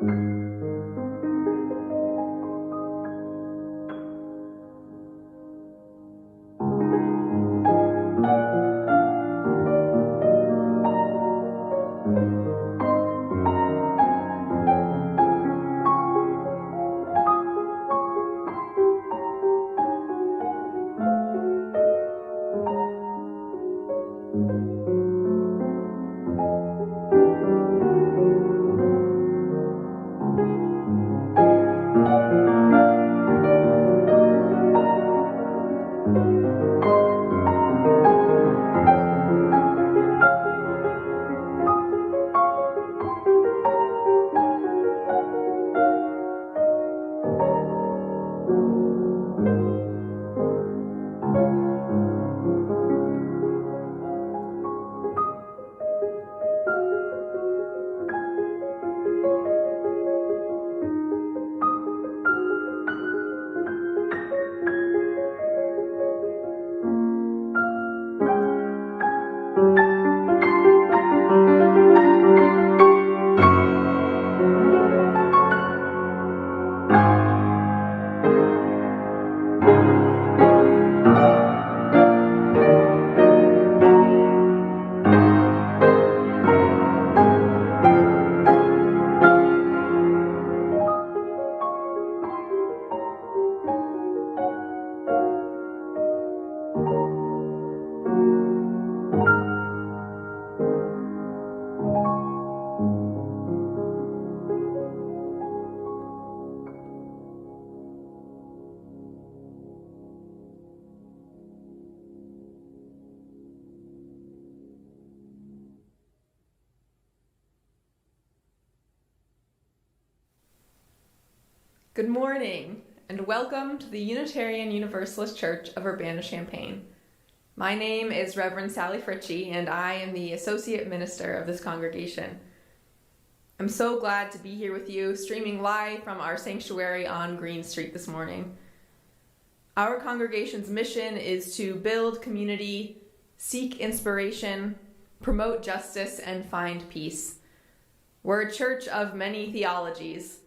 Good morning, and welcome to the Unitarian Universalist Church of Urbana-Champaign. My name is Reverend Sally Fritchie, and I am the Associate Minister of this congregation. I'm so glad to be here with you, streaming live from our sanctuary on Green Street this morning. Our congregation's mission is to build community, seek inspiration, promote justice, and find peace. We're a church of many theologies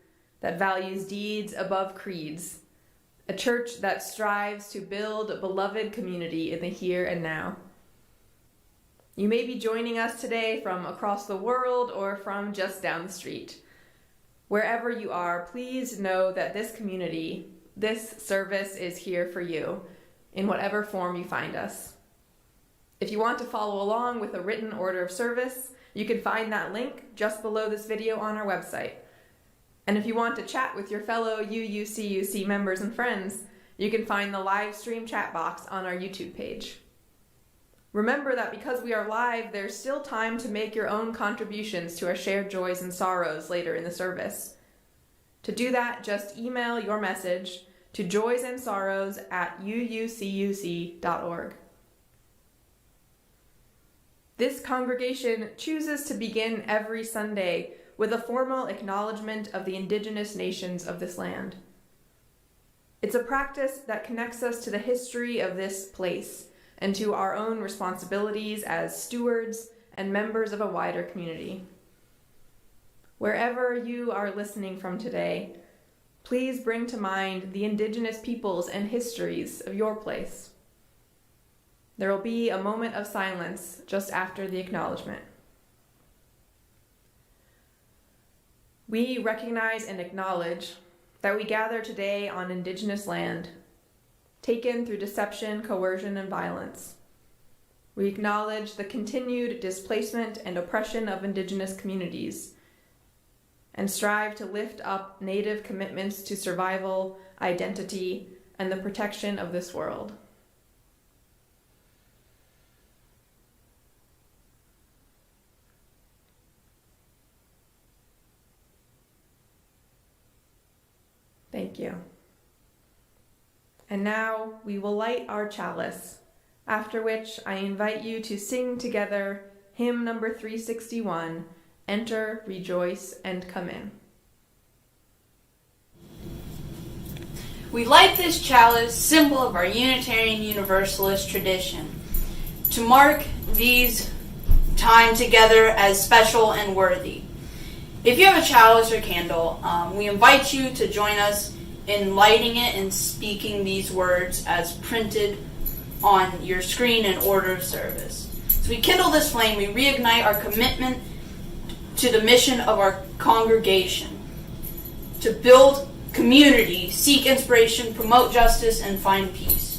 that values deeds above creeds, a church that strives to build a beloved community in the here and now. You may be joining us today from across the world or from just down the street. Wherever you are, please know that this community, this service is here for you, in whatever form you find us. If you want to follow along with a written order of service, you can find that link just below this video on our website. And if you want to chat with your fellow UUCUC members and friends, you can find the live stream chat box on our YouTube page. Remember that because we are live, there's still time to make your own contributions to our shared joys and sorrows later in the service. To do that, just email your message to joysandsorrows@uucuc.org. This congregation chooses to begin every Sunday with a formal acknowledgement of the indigenous nations of this land. It's a practice that connects us to the history of this place and to our own responsibilities as stewards and members of a wider community. Wherever you are listening from today, please bring to mind the indigenous peoples and histories of your place. There will be a moment of silence just after the acknowledgement. We recognize and acknowledge that we gather today on indigenous land, taken through deception, coercion, and violence. We acknowledge the continued displacement and oppression of indigenous communities, and strive to lift up Native commitments to survival, identity, and the protection of this world. Thank you. And now we will light our chalice, after which I invite you to sing together hymn number 361, Enter, Rejoice, and Come In. We light this chalice, symbol of our Unitarian Universalist tradition, to mark these time together as special and worthy. If you have a chalice or candle, we invite you to join us in lighting it and speaking these words as printed on your screen in order of service. As we kindle this flame, we reignite our commitment to the mission of our congregation, to build community, seek inspiration, promote justice, and find peace.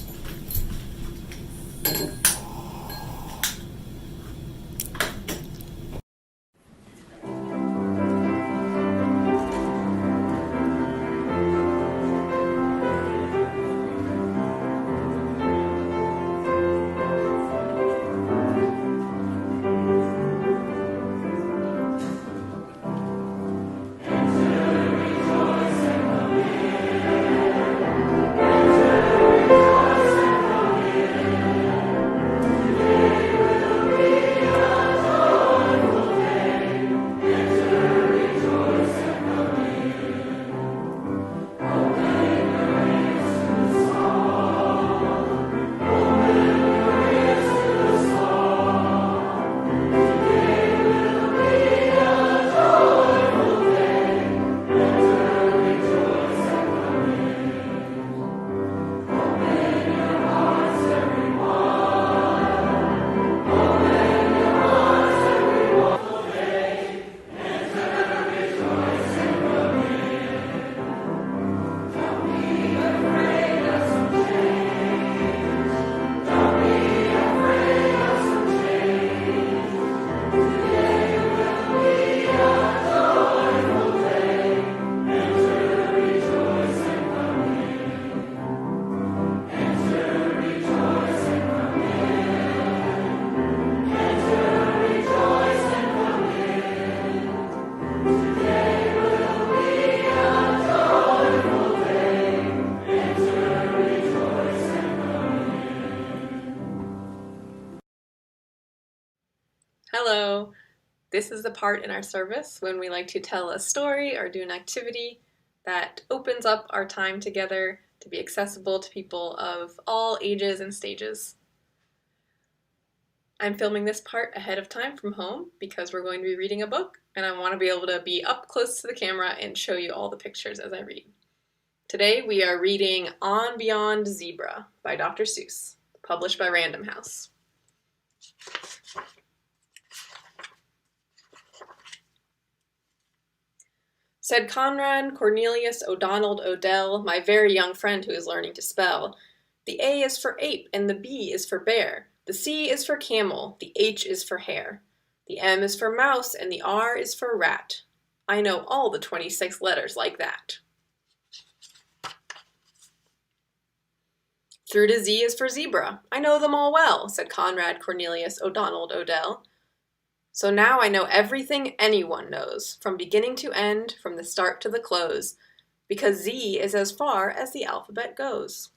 Hello. This is the part in our service when we like to tell a story or do an activity that opens up our time together to be accessible to people of all ages and stages. I'm filming this part ahead of time from home because we're going to be reading a book and I want to be able to be up close to the camera and show you all the pictures as I read. Today we are reading On Beyond Zebra by Dr. Seuss, published by Random House. Said Conrad Cornelius O'Donnell Odell, my very young friend who is learning to spell, the A is for ape and the B is for bear. The C is for camel, the H is for hare. The M is for mouse and the R is for rat. I know all the 26 letters like that. Through to Z is for zebra. I know them all well, said Conrad Cornelius O'Donnell Odell. So now I know everything anyone knows, from beginning to end, from the start to the close, because Z is as far as the alphabet goes.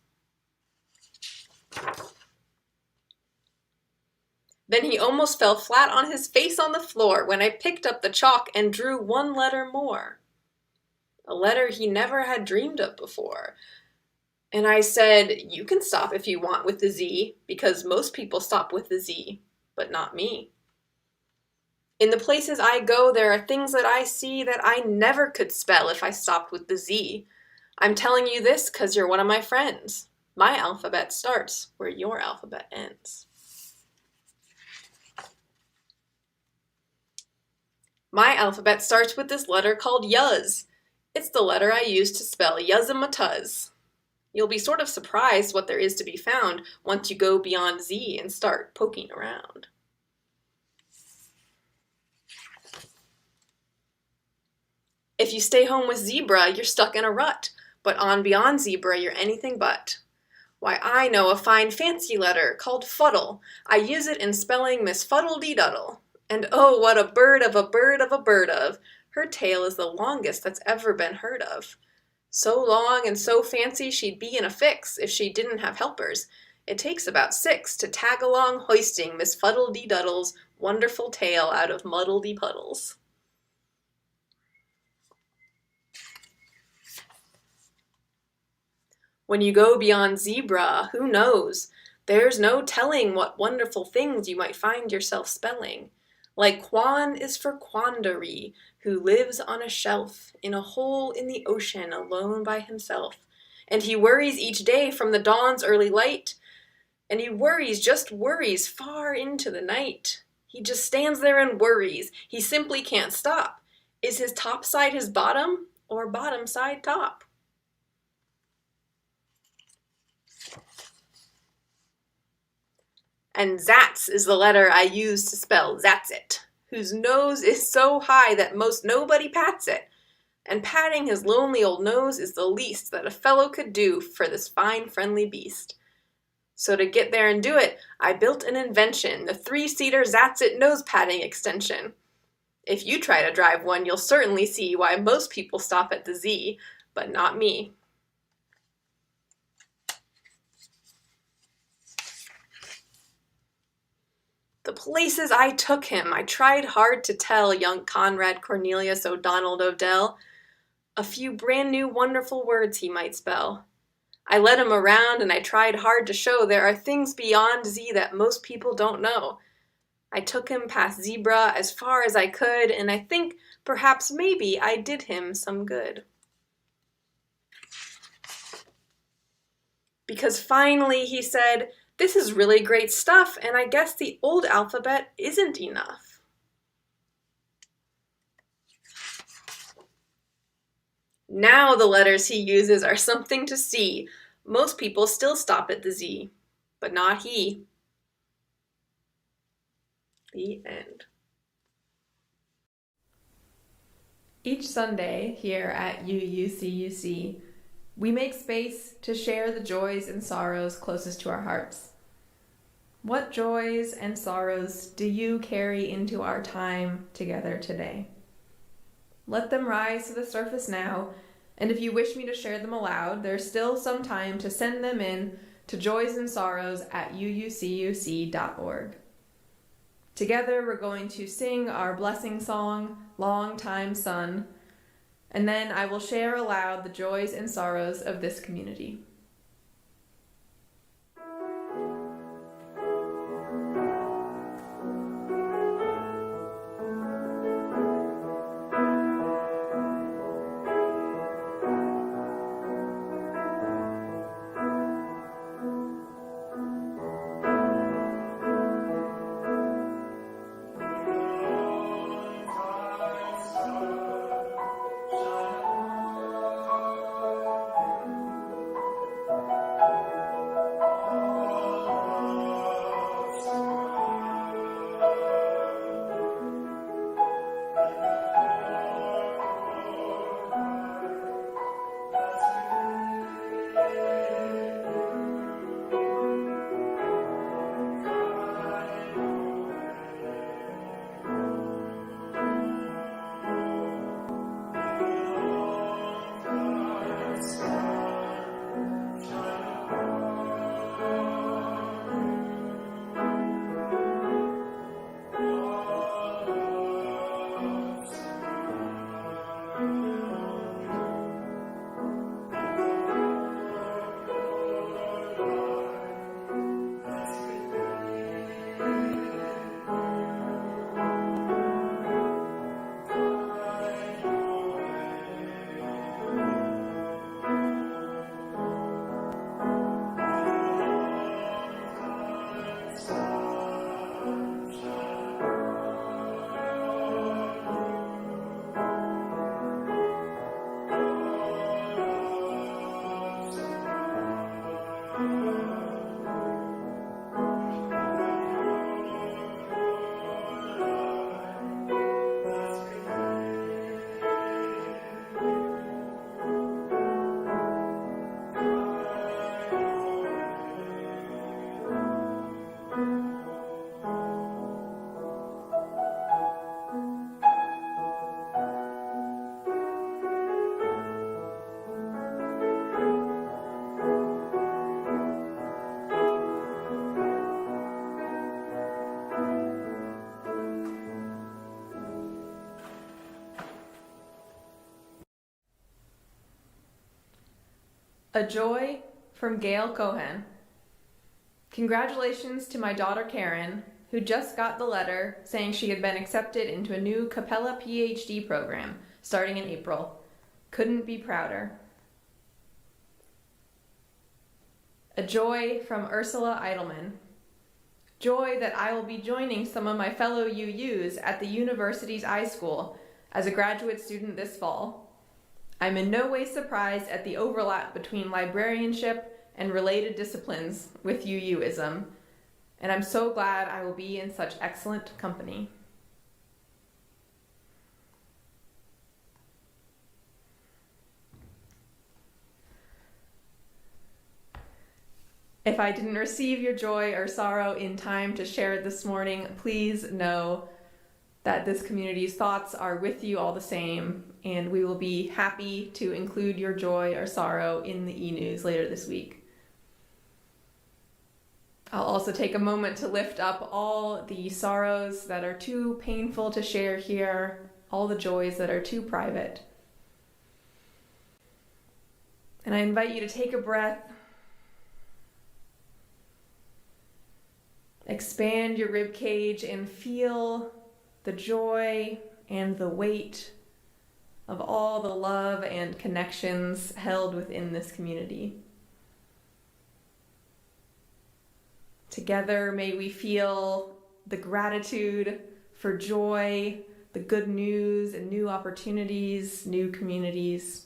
Then he almost fell flat on his face on the floor when I picked up the chalk and drew one letter more. A letter he never had dreamed of before. And I said, you can stop if you want with the Z, because most people stop with the Z, but not me. In the places I go, there are things that I see that I never could spell if I stopped with the Z. I'm telling you this because you're one of my friends. My alphabet starts where your alphabet ends. My alphabet starts with this letter called Yuz. It's the letter I use to spell Yuzamatuz. You'll be sort of surprised what there is to be found once you go beyond Z and start poking around. If you stay home with zebra, you're stuck in a rut, but on beyond zebra, you're anything but. Why, I know a fine fancy letter called fuddle. I use it in spelling Miss Fuddle-dee-Duddle. And oh, what a bird of a bird of a bird of! Her tail is the longest that's ever been heard of. So long and so fancy she'd be in a fix if she didn't have helpers. It takes about 6 to tag along hoisting Miss Fuddle-dee-Duddle's wonderful tail out of muddle-dee-puddles. When you go beyond zebra, who knows? There's no telling what wonderful things you might find yourself spelling. Like Quan is for quandary, who lives on a shelf in a hole in the ocean alone by himself. And he worries each day from the dawn's early light, and he worries, just worries, far into the night. He just stands there and worries. He simply can't stop. Is his top side his bottom, or bottom side top? And Zats is the letter I use to spell Zatsit, whose nose is so high that most nobody pats it. And patting his lonely old nose is the least that a fellow could do for this fine, friendly beast. So to get there and do it, I built an invention, the 3-seater Zatsit nose padding extension. If you try to drive one, you'll certainly see why most people stop at the Z, but not me. The places I took him, I tried hard to tell young Conrad Cornelius O'Donnell Odell. A few brand new wonderful words he might spell. I led him around and I tried hard to show there are things beyond Z that most people don't know. I took him past zebra as far as I could, and I think perhaps maybe I did him some good. Because finally he said, "This is really great stuff, and I guess the old alphabet isn't enough." Now the letters he uses are something to see. Most people still stop at the Z, but not he. The end. Each Sunday here at UUCUC, we make space to share the joys and sorrows closest to our hearts. What joys and sorrows do you carry into our time together today? Let them rise to the surface now, and if you wish me to share them aloud, there's still some time to send them in to joysandsorrows@uucuc.org. Together we're going to sing our blessing song, Long Time Son, and then I will share aloud the joys and sorrows of this community. A joy from Gail Cohen. Congratulations to my daughter Karen who just got the letter saying she had been accepted into a new Capella PhD program starting in April. Couldn't be prouder. A joy from Ursula Eidelman. Joy that I will be joining some of my fellow UUs at the university's iSchool as a graduate student this fall. I'm in no way surprised at the overlap between librarianship and related disciplines with UUism, and I'm so glad I will be in such excellent company. If I didn't receive your joy or sorrow in time to share it this morning, please know that this community's thoughts are with you all the same, and we will be happy to include your joy or sorrow in the e-news later this week. I'll also take a moment to lift up all the sorrows that are too painful to share here, all the joys that are too private. And I invite you to take a breath, expand your rib cage, and feel the joy and the weight of all the love and connections held within this community. Together, may we feel the gratitude for joy, the good news and new opportunities, new communities,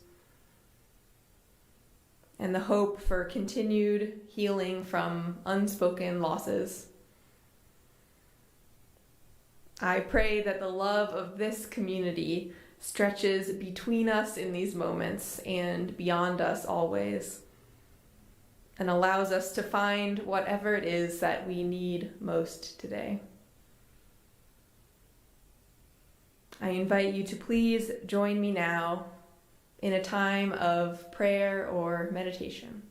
and the hope for continued healing from unspoken losses. I pray that the love of this community stretches between us in these moments and beyond us always, and allows us to find whatever it is that we need most today. I invite you to please join me now in a time of prayer or meditation.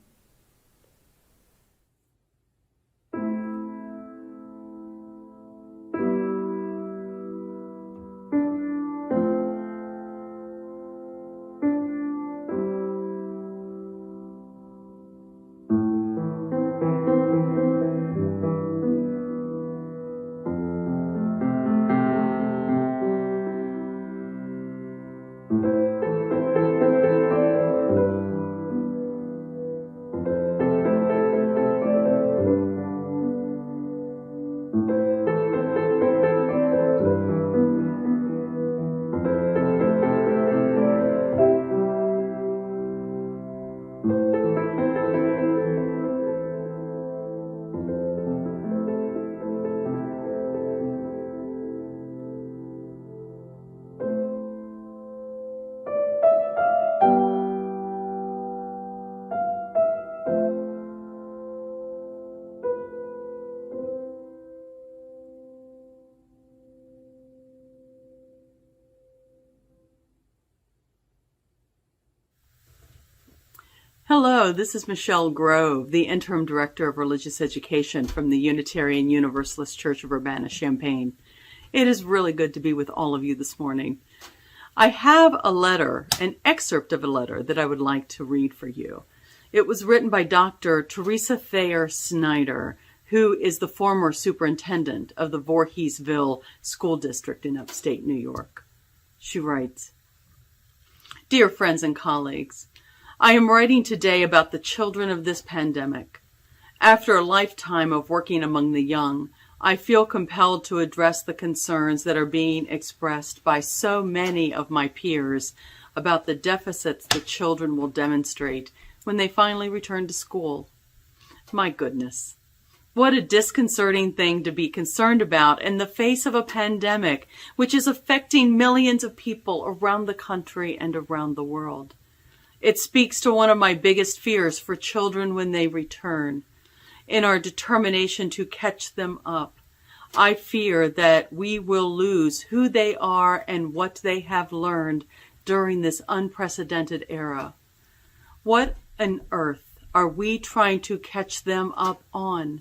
Hello, this is Michelle Grove, the Interim Director of Religious Education from the Unitarian Universalist Church of Urbana-Champaign. It is really good to be with all of you this morning. I have a letter, an excerpt of a letter that I would like to read for you. It was written by Dr. Teresa Thayer Snyder, who is the former superintendent of the Voorheesville School District in upstate New York. She writes, "Dear friends and colleagues, I am writing today about the children of this pandemic. After a lifetime of working among the young, I feel compelled to address the concerns that are being expressed by so many of my peers about the deficits the children will demonstrate when they finally return to school. My goodness, what a disconcerting thing to be concerned about in the face of a pandemic which is affecting millions of people around the country and around the world. It speaks to one of my biggest fears for children when they return. In our determination to catch them up, I fear that we will lose who they are and what they have learned during this unprecedented era. What on earth are we trying to catch them up on?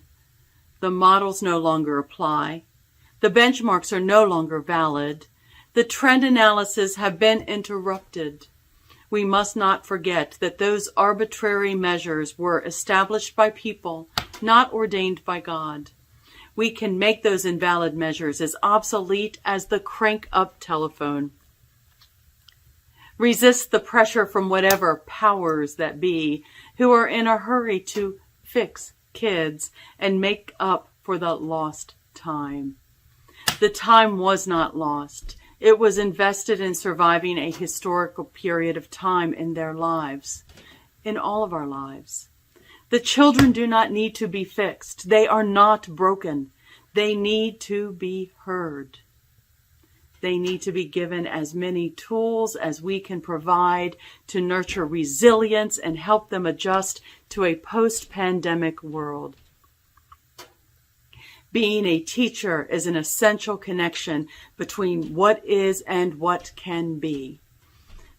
The models no longer apply. The benchmarks are no longer valid. The trend analyses have been interrupted. We must not forget that those arbitrary measures were established by people, not ordained by God. we can make those invalid measures as obsolete as the crank-up telephone. Resist the pressure from whatever powers that be who are in a hurry to fix kids and make up for the lost time. The time was not lost. It was invested in surviving a historical period of time in their lives, in all of our lives. The children do not need to be fixed. They are not broken. They need to be heard. They need to be given as many tools as we can provide to nurture resilience and help them adjust to a post-pandemic world. Being a teacher is an essential connection between what is and what can be.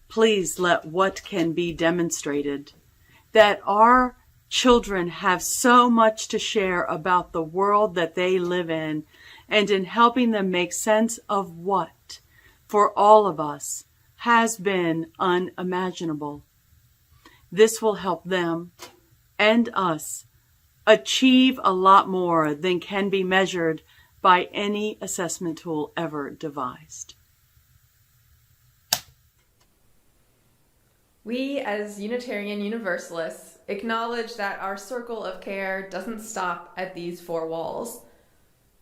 Please let what can be demonstrated. That our children have so much to share about the world that they live in, and in helping them make sense of what, for all of us, has been unimaginable. This will help them and us achieve a lot more than can be measured by any assessment tool ever devised. We, as Unitarian Universalists, acknowledge that our circle of care doesn't stop at these four walls.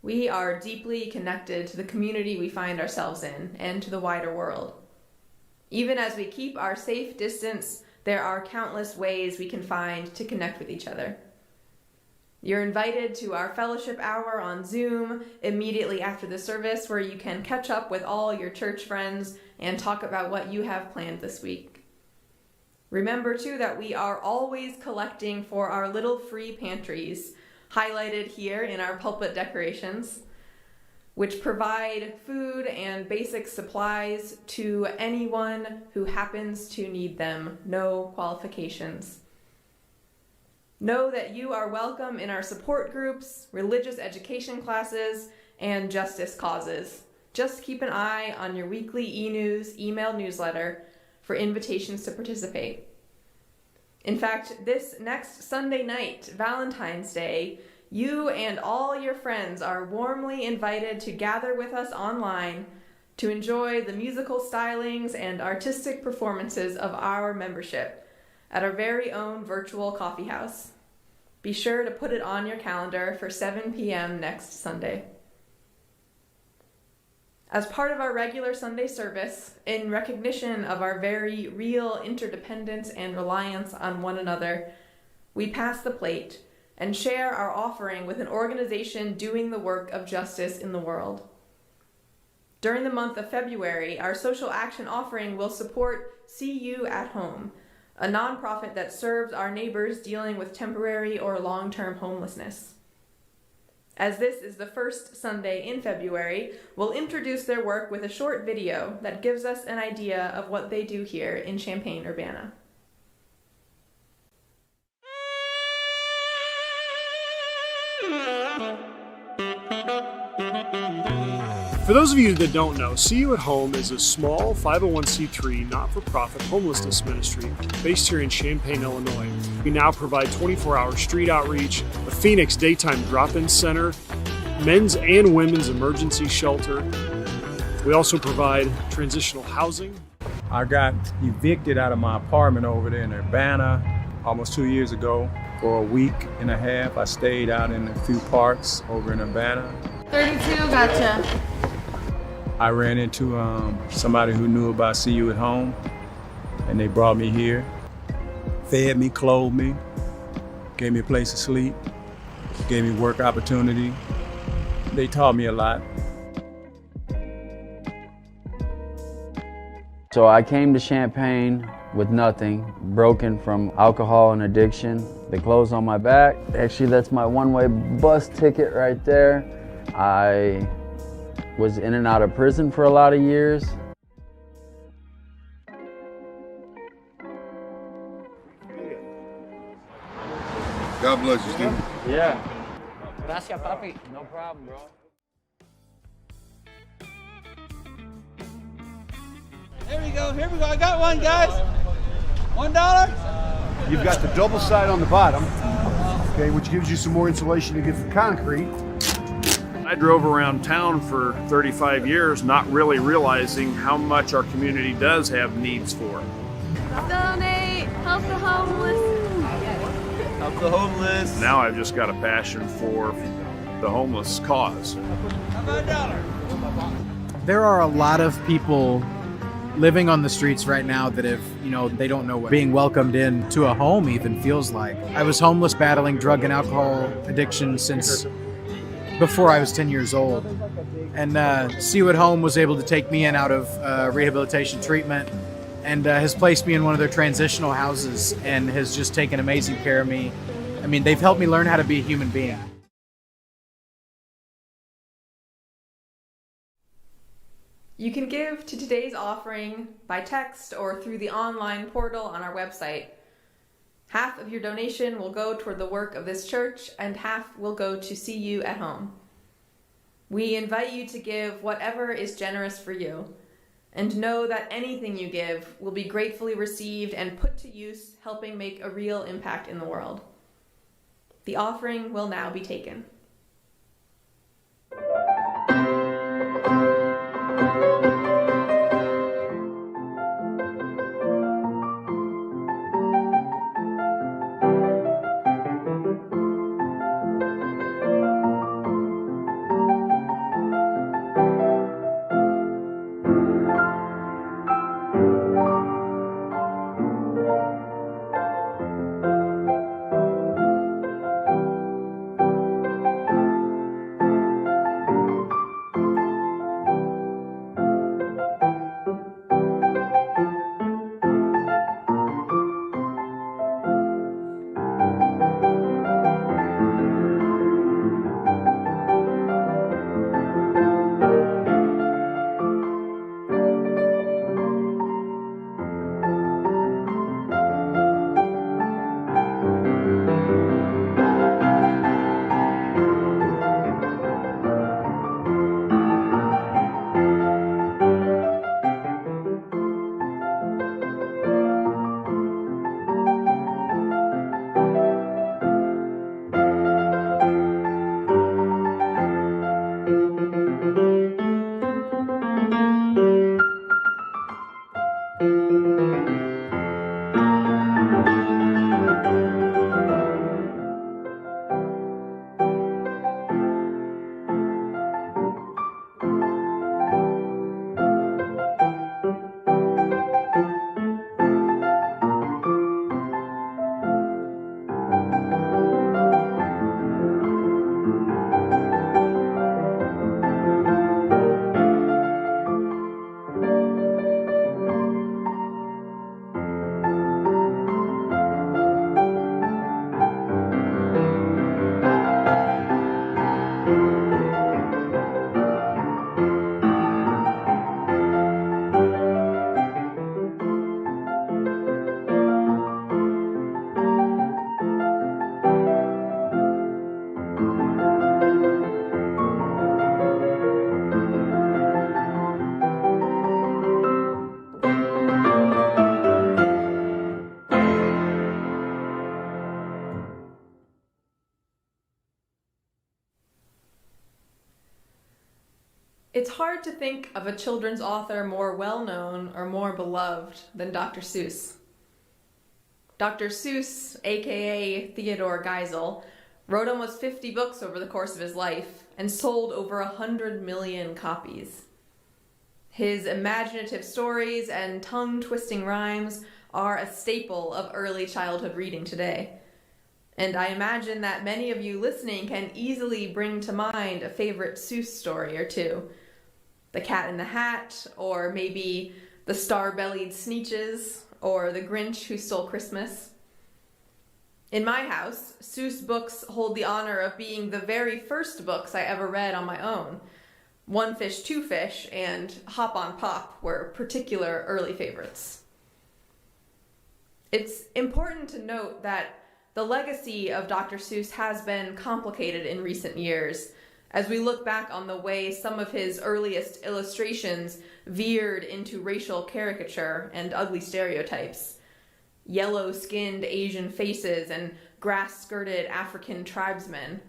We are deeply connected to the community we find ourselves in and to the wider world. Even as we keep our safe distance, there are countless ways we can find to connect with each other. You're invited to our fellowship hour on Zoom immediately after the service, where you can catch up with all your church friends and talk about what you have planned this week. Remember, too, that we are always collecting for our little free pantries, highlighted here in our pulpit decorations, which provide food and basic supplies to anyone who happens to need them, no qualifications. Know that you are welcome in our support groups, religious education classes, and justice causes. Just keep an eye on your weekly e-news email newsletter for invitations to participate. In fact, this next Sunday night, Valentine's Day, you and all your friends are warmly invited to gather with us online to enjoy the musical stylings and artistic performances of our membership at our very own virtual coffee house. Be sure to put it on your calendar for 7 p.m. next Sunday. As part of our regular Sunday service, in recognition of our very real interdependence and reliance on one another, we pass the plate and share our offering with an organization doing the work of justice in the world. During the month of February, our social action offering will support See You at Home, a nonprofit that serves our neighbors dealing with temporary or long-term homelessness. As this is the first Sunday in February, we'll introduce their work with a short video that gives us an idea of what they do here in Champaign-Urbana. For those of you that don't know, See You at Home is a small 501c3 not-for-profit homelessness ministry based here in Champaign, Illinois. We now provide 24-hour street outreach, a Phoenix daytime drop-in center, men's and women's emergency shelter. We also provide transitional housing. I got evicted out of my apartment over there in Urbana almost 2 years ago. For a week and a half, I stayed out in a few parks over in Urbana. 32, gotcha. I ran into somebody who knew about See You at Home, and they brought me here, fed me, clothed me, gave me a place to sleep, gave me work opportunity. They taught me a lot. So I came to Champaign with nothing, broken from alcohol and addiction. The clothes on my back, actually that's my one-way bus ticket right there. I was in and out of prison for a lot of years. God bless you, Steve. Yeah. Gracias, papi. No problem, bro. Here we go, I got one, guys. $1. You've got the double side on the bottom, okay, which gives you some more insulation against the concrete. I drove around town for 35 years not really realizing how much our community does have needs for. Donate! Help the homeless! Help the homeless. Now I've just got a passion for the homeless cause. How about $1? There are a lot of people living on the streets right now that they don't know what being welcomed into a home even feels like. I was homeless battling drug and alcohol addiction since before I was 10 years old. And See You at Home was able to take me in out of rehabilitation treatment and has placed me in one of their transitional houses and has just taken amazing care of me. I mean, they've helped me learn how to be a human being. You can give to today's offering by text or through the online portal on our website. Half of your donation will go toward the work of this church, and half will go to See You at Home. We invite you to give whatever is generous for you, and know that anything you give will be gratefully received and put to use, helping make a real impact in the world. The offering will now be taken. It's hard to think of a children's author more well-known or more beloved than Dr. Seuss. Dr. Seuss, aka Theodore Geisel, wrote almost 50 books over the course of his life and sold over 100 million copies. His imaginative stories and tongue-twisting rhymes are a staple of early childhood reading today. And I imagine that many of you listening can easily bring to mind a favorite Seuss story or two. The Cat in the Hat, or maybe The Star-Bellied Sneetches, or The Grinch Who Stole Christmas. In my house, Seuss books hold the honor of being the very first books I ever read on my own. One Fish, Two Fish, and Hop on Pop were particular early favorites. It's important to note that the legacy of Dr. Seuss has been complicated in recent years, as we look back on the way some of his earliest illustrations veered into racial caricature and ugly stereotypes. Yellow-skinned Asian faces and grass-skirted African tribesmen.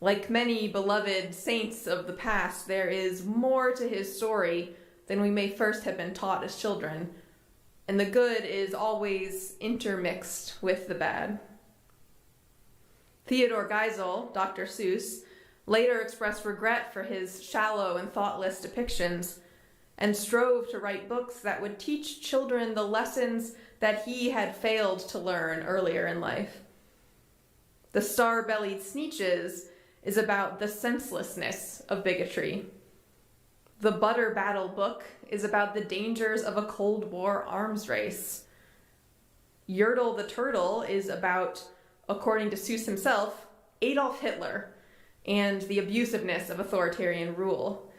Like many beloved saints of the past, there is more to his story than we may first have been taught as children, and the good is always intermixed with the bad. Theodore Geisel, Dr. Seuss, later expressed regret for his shallow and thoughtless depictions and strove to write books that would teach children the lessons that he had failed to learn earlier in life. The Star-Bellied Sneetches is about the senselessness of bigotry. The Butter Battle book is about the dangers of a Cold War arms race. Yertle the Turtle is about, according to Seuss himself, Adolf Hitler and the abusiveness of authoritarian rule.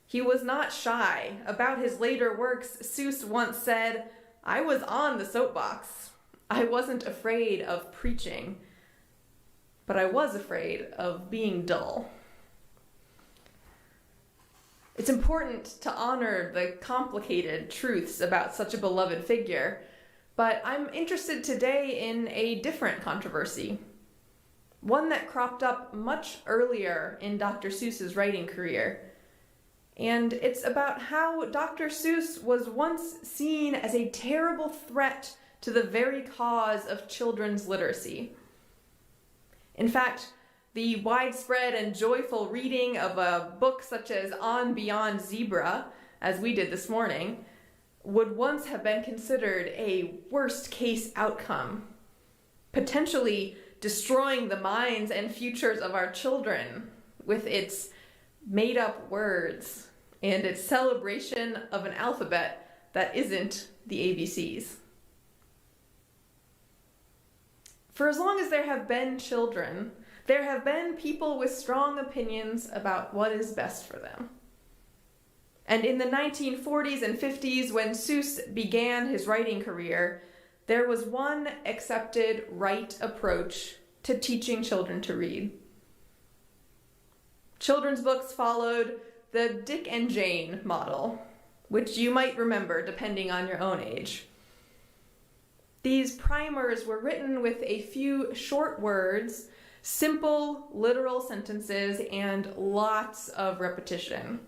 He was not shy. About his later works, Seuss once said, "I was on the soapbox. I wasn't afraid of preaching, but I was afraid of being dull." It's important to honor the complicated truths about such a beloved figure, but I'm interested today in a different controversy, one that cropped up much earlier in Dr. Seuss's writing career. And it's about how Dr. Seuss was once seen as a terrible threat to the very cause of children's literacy. In fact, the widespread and joyful reading of a book such as On Beyond Zebra, as we did this morning, would once have been considered a worst-case outcome, potentially destroying the minds and futures of our children with its made-up words and its celebration of an alphabet that isn't the ABCs. For as long as there have been children, there have been people with strong opinions about what is best for them. And in the 1940s and 50s, when Seuss began his writing career, there was one accepted right approach to teaching children to read. Children's books followed the Dick and Jane model, which you might remember depending on your own age. These primers were written with a few short words, simple, literal sentences, and lots of repetition.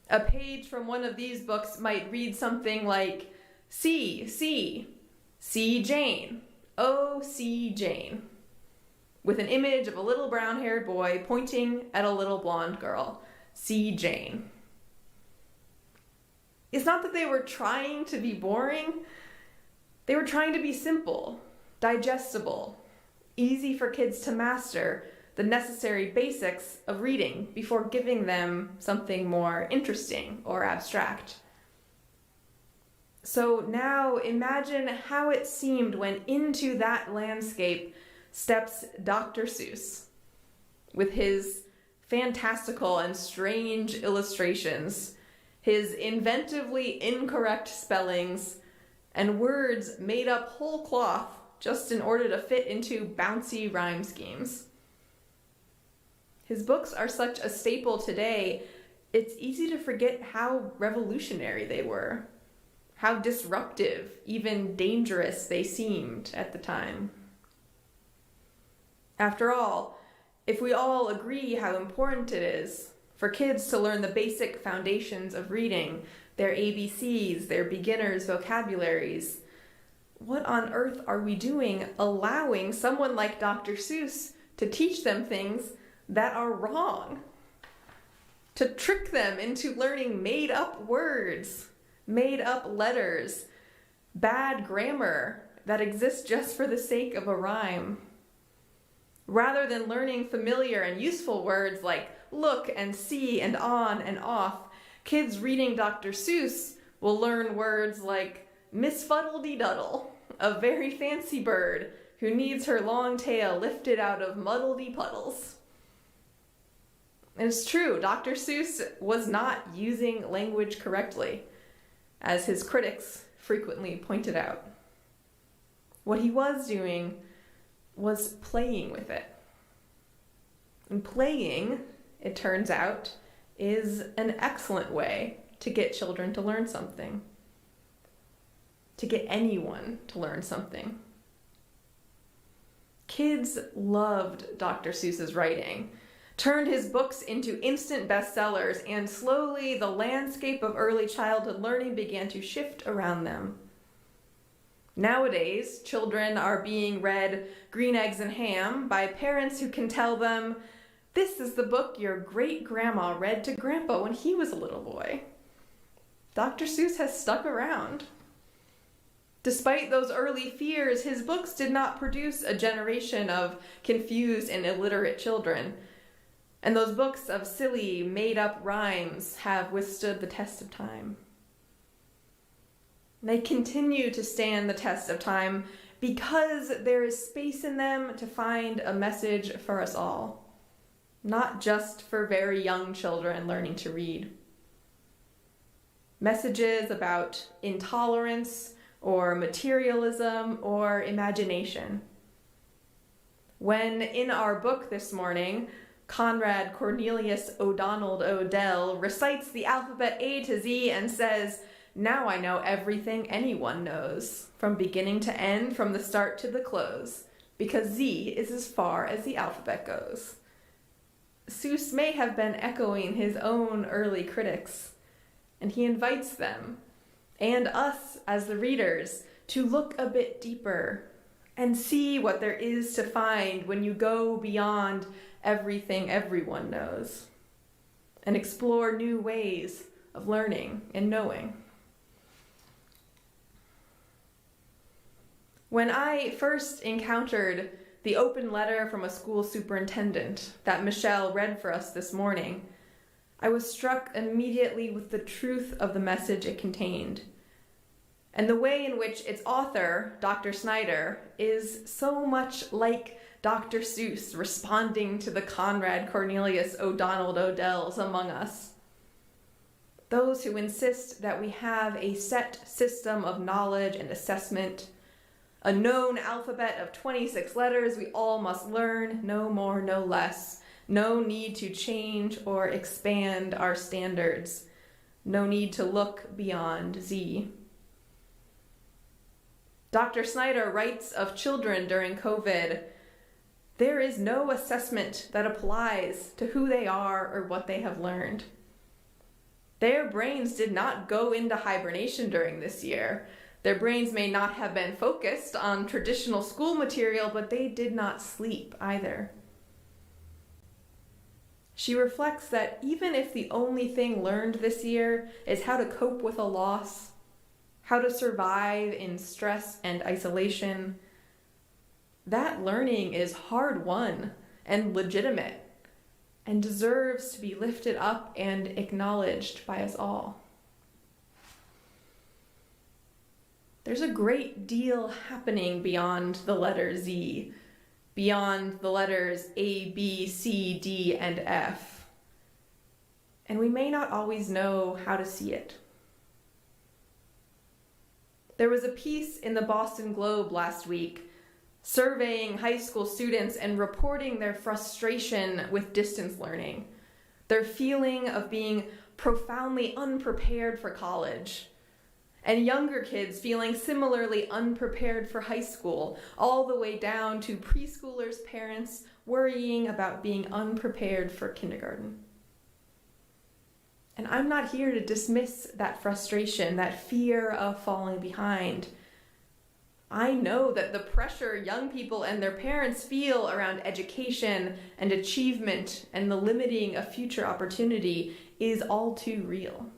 A page from one of these books might read something like, see Jane, oh, see Jane, with an image of a little brown-haired boy pointing at a little blonde girl, see Jane. It's not that they were trying to be boring, they were trying to be simple, digestible, easy for kids to master the necessary basics of reading before giving them something more interesting or abstract. So now imagine how it seemed when into that landscape steps Dr. Seuss with his fantastical and strange illustrations, his inventively incorrect spellings, and words made up whole cloth just in order to fit into bouncy rhyme schemes. His books are such a staple today, it's easy to forget how revolutionary they were, how disruptive, even dangerous they seemed at the time. After all, if we all agree how important it is for kids to learn the basic foundations of reading, their ABCs, their beginners' vocabularies, what on earth are we doing allowing someone like Dr. Seuss to teach them things that are wrong? To trick them into learning made-up words, made-up letters, bad grammar that exists just for the sake of a rhyme. Rather than learning familiar and useful words like look and see and on and off, kids reading Dr. Seuss will learn words like Miss Fuddledy-Duddle, a very fancy bird who needs her long tail lifted out of muddledy puddles. And it's true, Dr. Seuss was not using language correctly, as his critics frequently pointed out. What he was doing was playing with it. And playing, it turns out, is an excellent way to get children to learn something. To get anyone to learn something. Kids loved Dr. Seuss's writing, turned his books into instant bestsellers, and slowly the landscape of early childhood learning began to shift around them. Nowadays, children are being read Green Eggs and Ham by parents who can tell them, "This is the book your great-grandma read to Grandpa when he was a little boy." Dr. Seuss has stuck around. Despite those early fears, his books did not produce a generation of confused and illiterate children. And those books of silly, made-up rhymes have withstood the test of time. They continue to stand the test of time because there is space in them to find a message for us all, not just for very young children learning to read. Messages about intolerance or materialism or imagination. When in our book this morning, Conrad Cornelius O'Donnell Odell recites the alphabet A to Z and says, "Now I know everything anyone knows, from beginning to end, from the start to the close, because Z is as far as the alphabet goes." Seuss may have been echoing his own early critics, and he invites them, and us as the readers, to look a bit deeper and see what there is to find when you go beyond everything everyone knows and explore new ways of learning and knowing. When I first encountered the open letter from a school superintendent that Michelle read for us this morning, I was struck immediately with the truth of the message it contained, and the way in which its author, Dr. Snyder, is so much like Dr. Seuss responding to the Conrad Cornelius O'Donnell Odells among us. Those who insist that we have a set system of knowledge and assessment, a known alphabet of 26 letters we all must learn, no more, no less. No need to change or expand our standards. No need to look beyond Z. Dr. Snyder writes of children during COVID, "There is no assessment that applies to who they are or what they have learned. Their brains did not go into hibernation during this year. Their brains may not have been focused on traditional school material, but they did not sleep either." She reflects that even if the only thing learned this year is how to cope with a loss, how to survive in stress and isolation, that learning is hard-won and legitimate and deserves to be lifted up and acknowledged by us all. There's a great deal happening beyond the letter Z, beyond the letters A, B, C, D, and F. And we may not always know how to see it. There was a piece in the Boston Globe last week surveying high school students and reporting their frustration with distance learning, their feeling of being profoundly unprepared for college, and younger kids feeling similarly unprepared for high school, all the way down to preschoolers' parents worrying about being unprepared for kindergarten. And I'm not here to dismiss that frustration, that fear of falling behind. I know that the pressure young people and their parents feel around education and achievement and the limiting of future opportunity is all too real.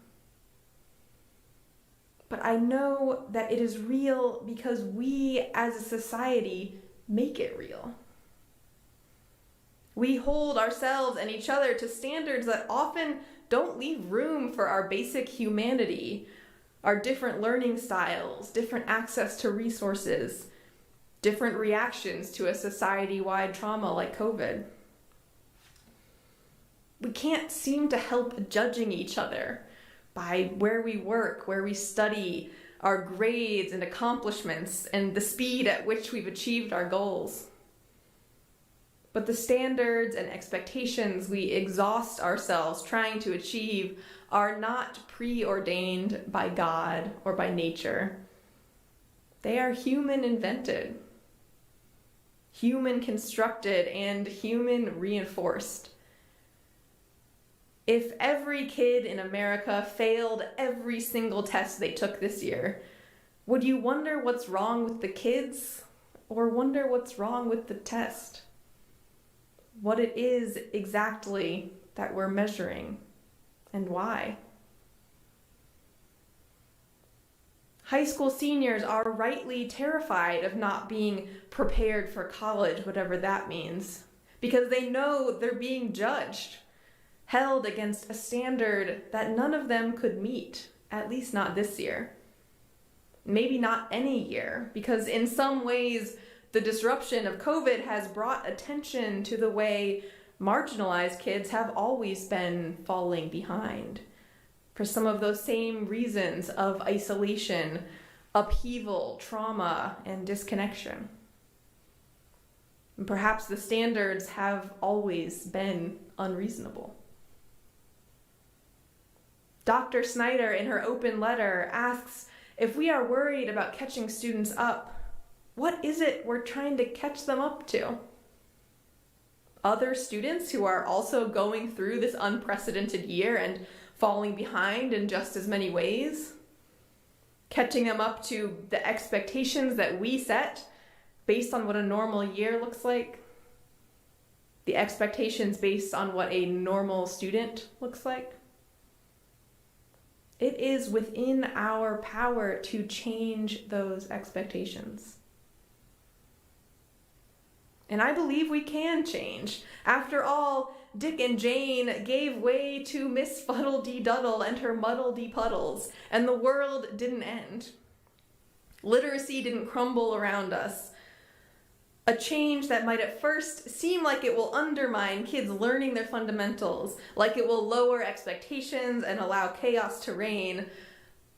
But I know that it is real because we as a society make it real. We hold ourselves and each other to standards that often don't leave room for our basic humanity, our different learning styles, different access to resources, different reactions to a society-wide trauma like COVID. We can't seem to help judging each other by where we work, where we study, our grades and accomplishments, and the speed at which we've achieved our goals. But the standards and expectations we exhaust ourselves trying to achieve are not preordained by God or by nature. They are human invented. human constructed and human reinforced. If every kid in America failed every single test they took this year, would you wonder what's wrong with the kids or wonder what's wrong with the test? What it is exactly that we're measuring and why? High school seniors are rightly terrified of not being prepared for college, whatever that means, because they know they're being judged, held against a standard that none of them could meet, at least not this year. Maybe not any year, because in some ways, the disruption of COVID has brought attention to the way marginalized kids have always been falling behind for some of those same reasons of isolation, upheaval, trauma, and disconnection. And perhaps the standards have always been unreasonable. Dr. Snyder, in her open letter, asks if we are worried about catching students up, what is it we're trying to catch them up to? Other students who are also going through this unprecedented year and falling behind in just as many ways? Catching them up to the expectations that we set based on what a normal year looks like? The expectations based on what a normal student looks like? It is within our power to change those expectations. And I believe we can change. After all, Dick and Jane gave way to Miss Fuddle-dee-Duddle and her muddle-dee-puddles, and the world didn't end. Literacy didn't crumble around us. A change that might at first seem like it will undermine kids learning their fundamentals, like it will lower expectations and allow chaos to reign,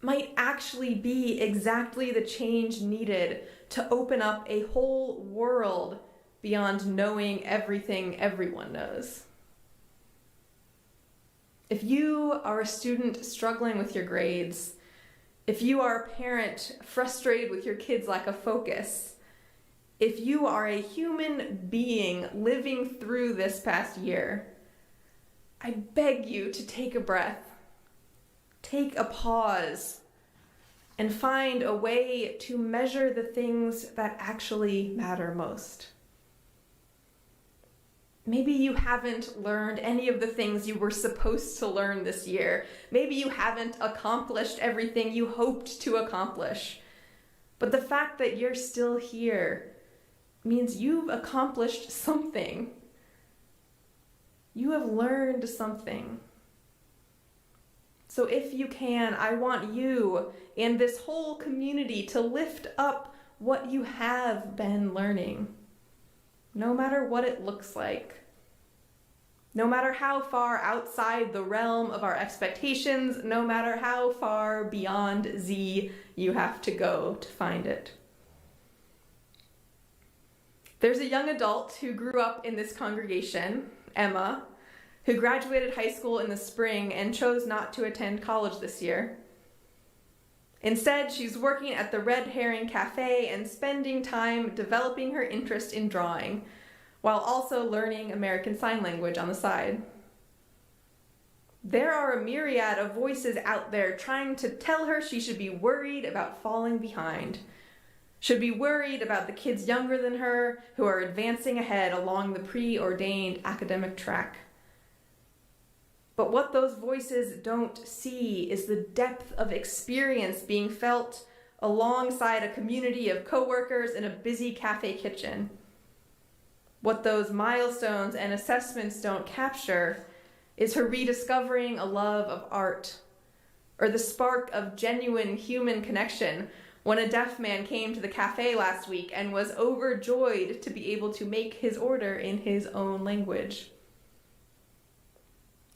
might actually be exactly the change needed to open up a whole world beyond knowing everything everyone knows. If you are a student struggling with your grades, if you are a parent frustrated with your kids' lack of focus, if you are a human being living through this past year, I beg you to take a breath, take a pause, and find a way to measure the things that actually matter most. Maybe you haven't learned any of the things you were supposed to learn this year. Maybe you haven't accomplished everything you hoped to accomplish. But the fact that you're still here means you've accomplished something. You have learned something. So if you can, I want you and this whole community to lift up what you have been learning, no matter what it looks like. No matter how far outside the realm of our expectations, no matter how far beyond Z you have to go to find it. There's a young adult who grew up in this congregation, Emma, who graduated high school in the spring and chose not to attend college this year. Instead, she's working at the Red Herring Cafe and spending time developing her interest in drawing, while also learning American Sign Language on the side. There are a myriad of voices out there trying to tell her she should be worried about falling behind, should be worried about the kids younger than her who are advancing ahead along the preordained academic track. But what those voices don't see is the depth of experience being felt alongside a community of coworkers in a busy cafe kitchen. What those milestones and assessments don't capture is her rediscovering a love of art, or the spark of genuine human connection when a deaf man came to the cafe last week and was overjoyed to be able to make his order in his own language.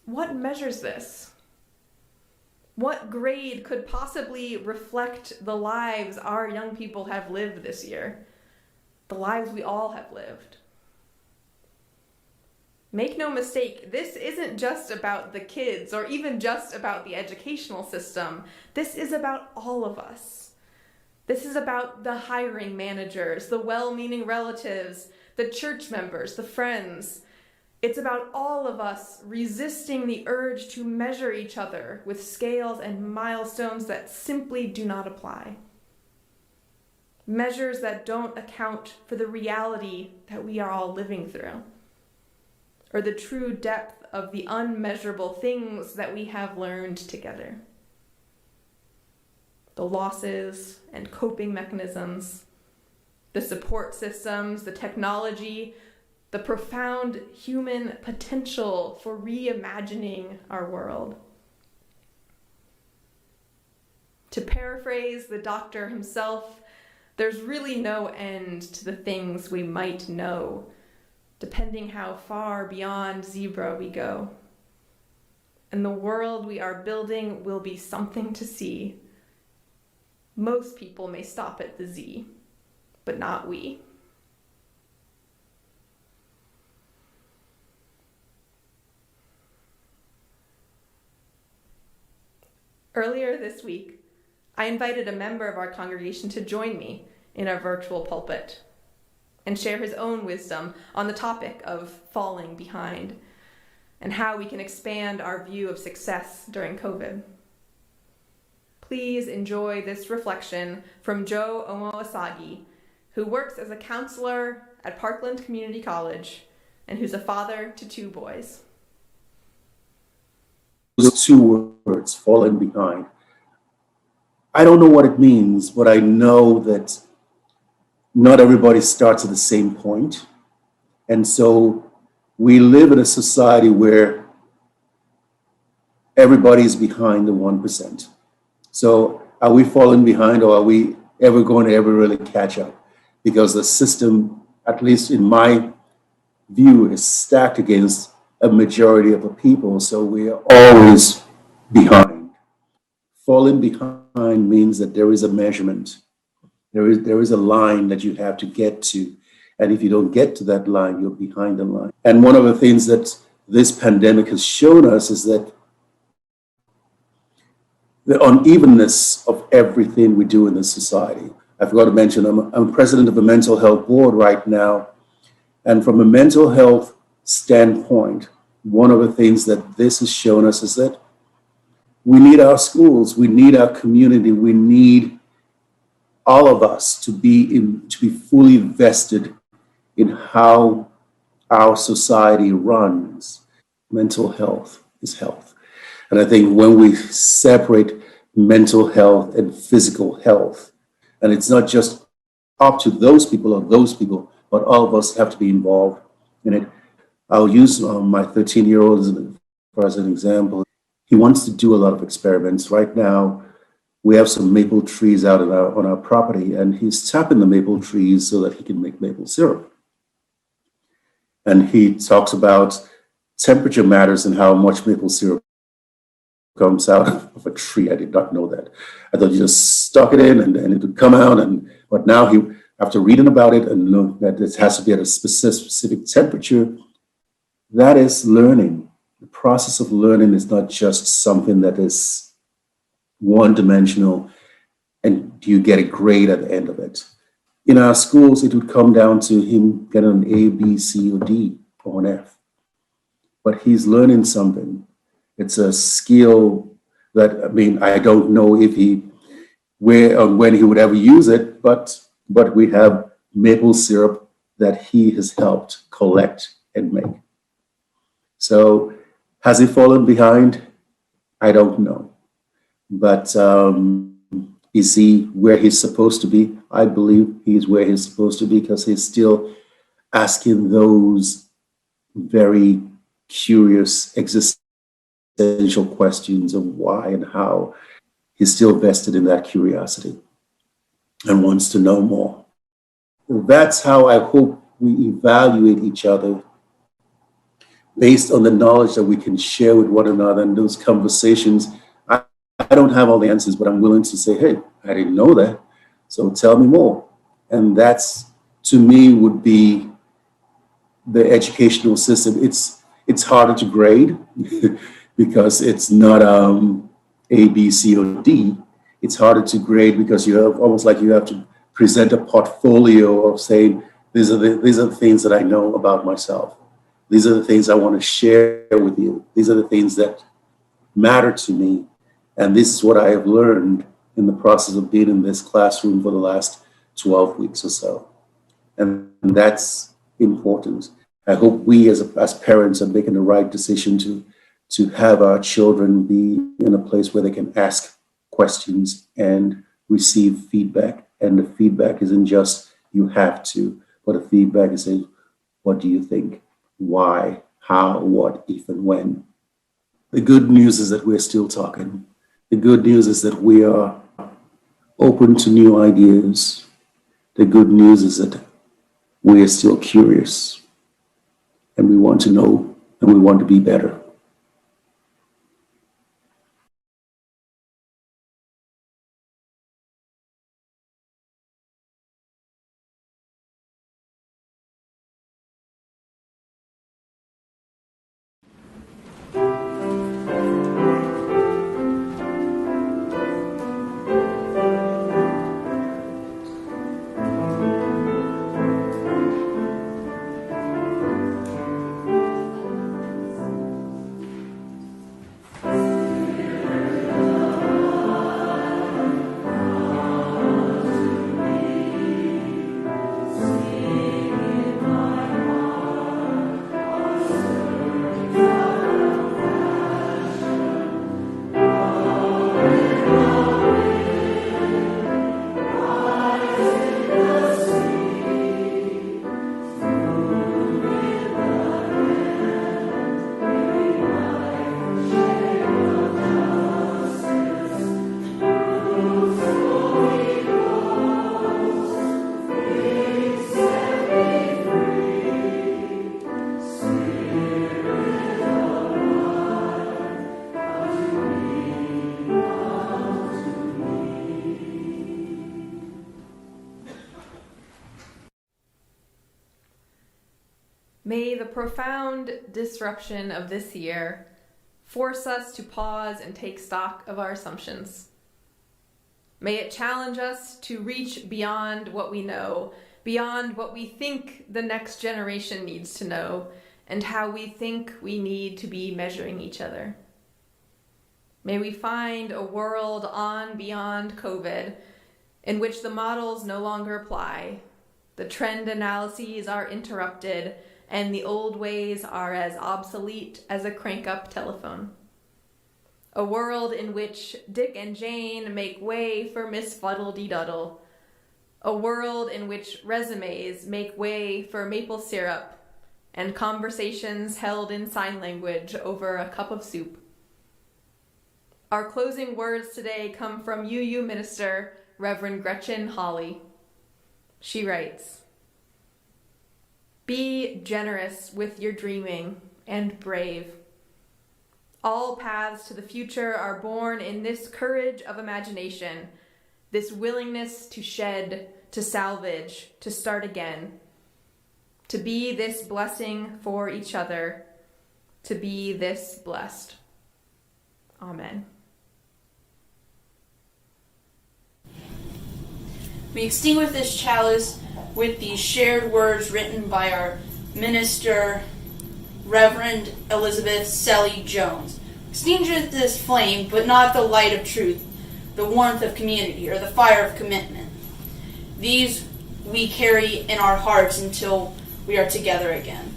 What measures this? What grade could possibly reflect the lives our young people have lived this year? The lives we all have lived. Make no mistake, this isn't just about the kids or even just about the educational system. This is about all of us. This is about the hiring managers, the well-meaning relatives, the church members, the friends. It's about all of us resisting the urge to measure each other with scales and milestones that simply do not apply. Measures that don't account for the reality that we are all living through, or the true depth of the unmeasurable things that we have learned together. The losses and coping mechanisms, the support systems, the technology, the profound human potential for reimagining our world. To paraphrase the doctor himself, there's really no end to the things we might know, depending how far beyond zebra we go. And the world we are building will be something to see. Most people may stop at the Z, but not we. Earlier this week, I invited a member of our congregation to join me in our virtual pulpit and share his own wisdom on the topic of falling behind and how we can expand our view of success during COVID. Please enjoy this reflection from Joe Omoasagi, who works as a counselor at Parkland Community College and who's a father to 2 boys. Those 2 words, falling behind. I don't know what it means, but I know that not everybody starts at the same point. And so we live in a society where everybody's behind the 1%. So are we falling behind, or are we ever going to ever really catch up? Because the system, at least in my view, is stacked against a majority of the people. So we are always behind. Falling behind means that there is a measurement. There is a line that you have to get to. And if you don't get to that line, you're behind the line. And one of the things that this pandemic has shown us is that the unevenness of everything we do in this society. I forgot to mention, I'm president of a mental health board right now. And from a mental health standpoint, one of the things that this has shown us is that we need our schools, we need our community, we need all of us to be fully vested in how our society runs. Mental health is health. And I think when we separate mental health and physical health, and it's not just up to those people, but all of us have to be involved in it. I'll use my 13-year-old as an example. He wants to do a lot of experiments. Right now, we have some maple trees out on our property, and he's tapping the maple trees so that he can make maple syrup. And he talks about temperature matters and how much maple syrup comes out of a tree. I did not know that. I thought you just stuck it in and it would come out. But now after reading about it and know that it has to be at a specific temperature, that is learning. The process of learning is not just something that is one-dimensional and you get a grade at the end of it. In our schools, it would come down to him getting an A, B, C, or D, or an F. But he's learning something. It's a skill that, I don't know if where or when he would ever use it, but we have maple syrup that he has helped collect and make. So has he fallen behind? I don't know. But is he where he's supposed to be? I believe he's where he's supposed to be because he's still asking those very curious existential questions of why and how. He's still vested in that curiosity and wants to know more. That's how I hope we evaluate each other based on the knowledge that we can share with one another in those conversations. I don't have all the answers, but I'm willing to say, hey, I didn't know that, so tell me more. And that's, to me, would be the educational system. It's harder to grade because it's not A, B, C, or D. It's harder to grade because you have to present a portfolio of saying, These are the things that I know about myself. These are the things I want to share with you. These are the things that matter to me. And this is what I have learned in the process of being in this classroom for the last 12 weeks or so. And that's important. I hope we as parents are making the right decision to have our children be in a place where they can ask questions and receive feedback. And the feedback isn't just you have to, but the feedback is saying, what do you think? Why? How? What? If and when? The good news is that we're still talking. The good news is that we are open to new ideas. The good news is that we are still curious and we want to know and we want to be better. May the profound disruption of this year force us to pause and take stock of our assumptions. May it challenge us to reach beyond what we know, beyond what we think the next generation needs to know, and how we think we need to be measuring each other. May we find a world on beyond COVID in which the models no longer apply, the trend analyses are interrupted, and the old ways are as obsolete as a crank-up telephone. A world in which Dick and Jane make way for Miss Fuddle-de-Duddle. A world in which resumes make way for maple syrup and conversations held in sign language over a cup of soup. Our closing words today come from UU Minister Reverend Gretchen Hawley. She writes, "Be generous with your dreaming and brave. All paths to the future are born in this courage of imagination, this willingness to shed, to salvage, to start again, to be this blessing for each other, to be this blessed. Amen." We extinguish this chalice with these shared words written by our minister, Reverend Elizabeth Selly Jones. Extinguish this flame, but not the light of truth, the warmth of community, or the fire of commitment. These we carry in our hearts until we are together again.